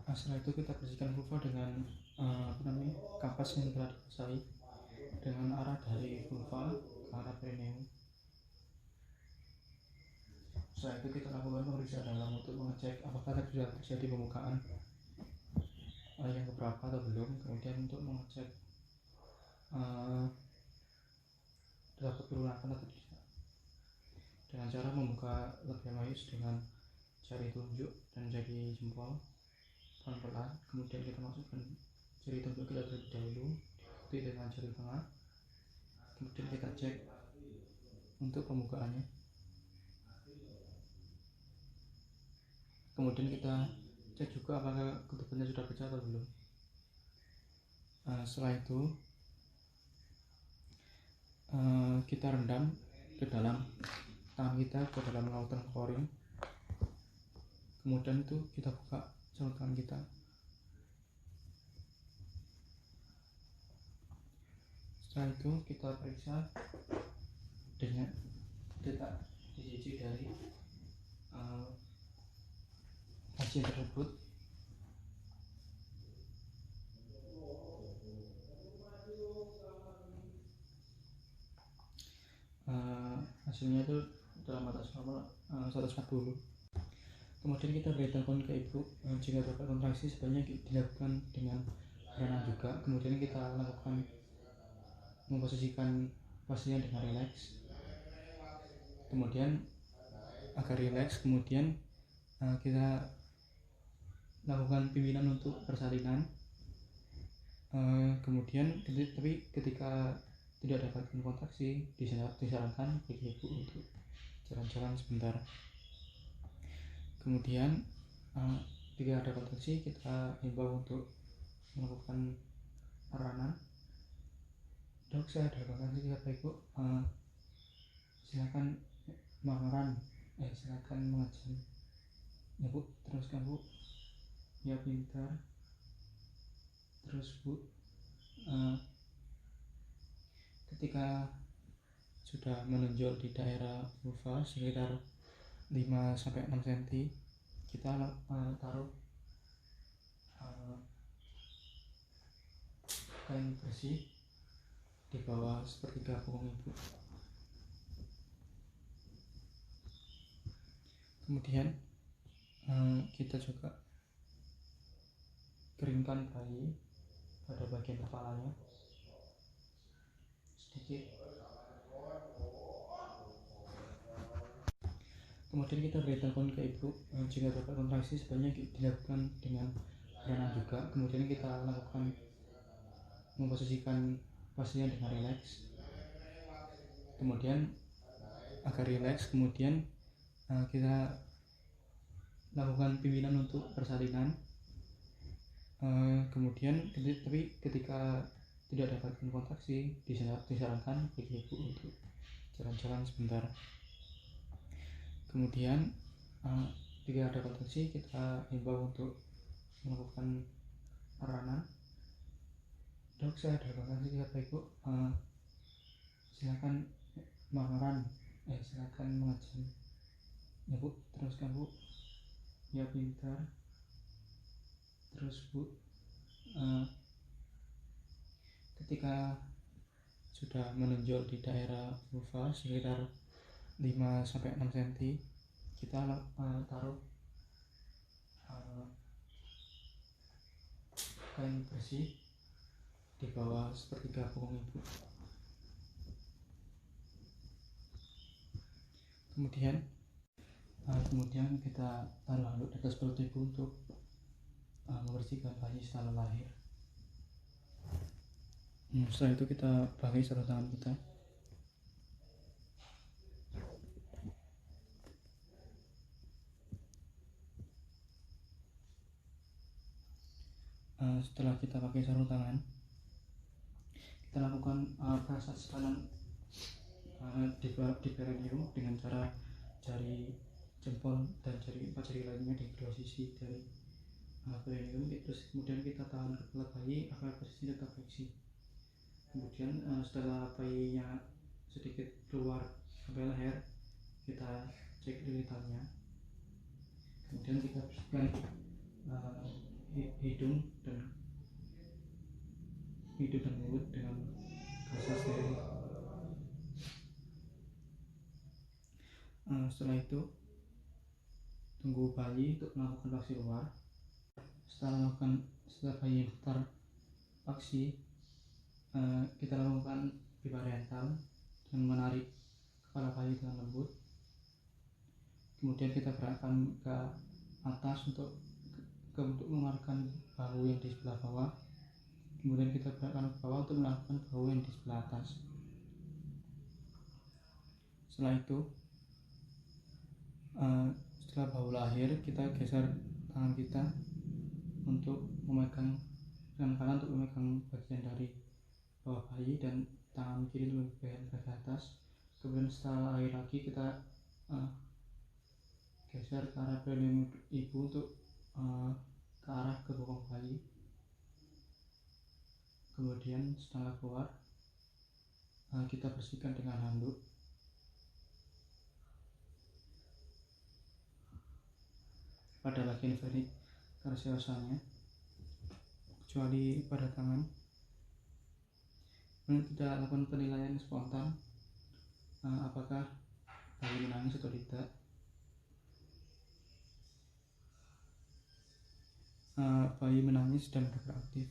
Setelah itu kita bersihkan vulva dengan kapas yang telah dibasahi dengan arah dari vulva ke arah perineum. Setelah itu kita lakukan pemeriksaan dalam untuk mengecek apakah sudah terjadi pembukaan yang keberapa atau belum. Kemudian untuk mengecek dapat berulangan atau tidak, dengan cara membuka labia majus dengan jari tunjuk dan jari jempol pelan-pelan. Kemudian kita masukkan jari tunjuk kita terlebih dahulu, diikuti dengan jari tengah. Kemudian kita cek untuk pembukaannya. Kemudian kita cek juga apakah ketubannya sudah pecah atau belum. Setelah itu kita rendam ke dalam tangan kita ke dalam lautan klorin. Kemudian itu kita buka sarung tangan kita. Setelah itu kita periksa dengan detak sisi dari pasien tersebut. Hasilnya itu dalam batas normal 140. Kemudian kita beritahukan ke ibu jika dapat kontraksi sebanyak dilakukan dengan berenang juga. Kemudian kita lakukan memposisikan pasien dengan rileks. Kemudian agar rileks, kemudian kita lakukan bimbingan untuk persalinan. Kemudian tapi ketika tidak dapat kontraksi, disarankan bagi ibu untuk jalan-jalan sebentar. Kemudian jika ada kontraksi, kita himbau untuk melakukan arahan. Dok, saya ada kontraksi, kata ibu, silakan makaran, silakan mengajar. Ya bu, teruskan bu. Ya pintar. Terus bu, ketika sudah menonjol di daerah vulva sekitar 5-6 cm, kita taruh kain bersih di bawah sepertiga punggung ibu. Kemudian kita juga keringkan bayi pada bagian kepalanya sedikit. Kemudian kita beritahukan ke ibu jika dapat kontraksi sebanyak dilakukan dengan berenang juga. Kemudian kita lakukan memposisikan pasien dengan rileks. Kemudian agar rileks, kemudian kita lakukan bimbingan untuk persalinan. Kemudian tapi ketika tidak dapat kontraksi, disarankan bagi ibu untuk jalan-jalan sebentar. Kemudian jika ada kontraksi, kita himbau untuk melakukan arahan. Dok, saya ada kontraksi, kata ibu, silakan makaran, silakan mengajar. Ya bu, teruskan bu. Ya pintar. Terus bu, ketika sudah menonjol di daerah vulva sekitar 5-6 cm, kita taruh kain bersih di bawah sepertiga punggung ibu. Kemudian kita taruh handuk di atas perut ibu untuk membersihkan bayi setelah lahir. Setelah itu kita pakai sarung tangan kita. Setelah kita pakai sarung tangan, kita lakukan massage kanan di perineum dengan cara jari jempol dan empat jari lainnya di kedua sisi dari perineum. Terus kemudian kita tahan kepala bayi agar posisi tetap fleksi. Kemudian setelah bayinya sedikit keluar sampai leher, kita cek lilitannya. Kemudian kita bersihkan hidung dan mulut dengan gasa steril. Setelah itu tunggu bayi untuk melakukan vaksi luar. Setelah bayi tervaksi, kita lakukan pipa rental dengan menarik kepala bayi dengan lembut. Kemudian kita gerakkan ke atas untuk mengeluarkan bahu yang di sebelah bawah. Kemudian kita gerakkan ke bawah untuk melakukan bahu yang di sebelah atas. Setelah itu, setelah bahu lahir, kita geser tangan kita untuk memegang, tangan kanan untuk memegang bagian dari bawah bayi dan tangan kiri untuk memegang bagian atas. Kemudian setelah lahir lagi, kita geser ke arah perineum ibu untuk ke arah ke bokong bayi. Kemudian setelah keluar, kita bersihkan dengan handuk. Pada bagian varicosanya, kecuali pada tangan. Kemudian kita lakukan penilaian spontan, apakah bayi menangis atau tidak. Bayi menangis dan bergerak aktif.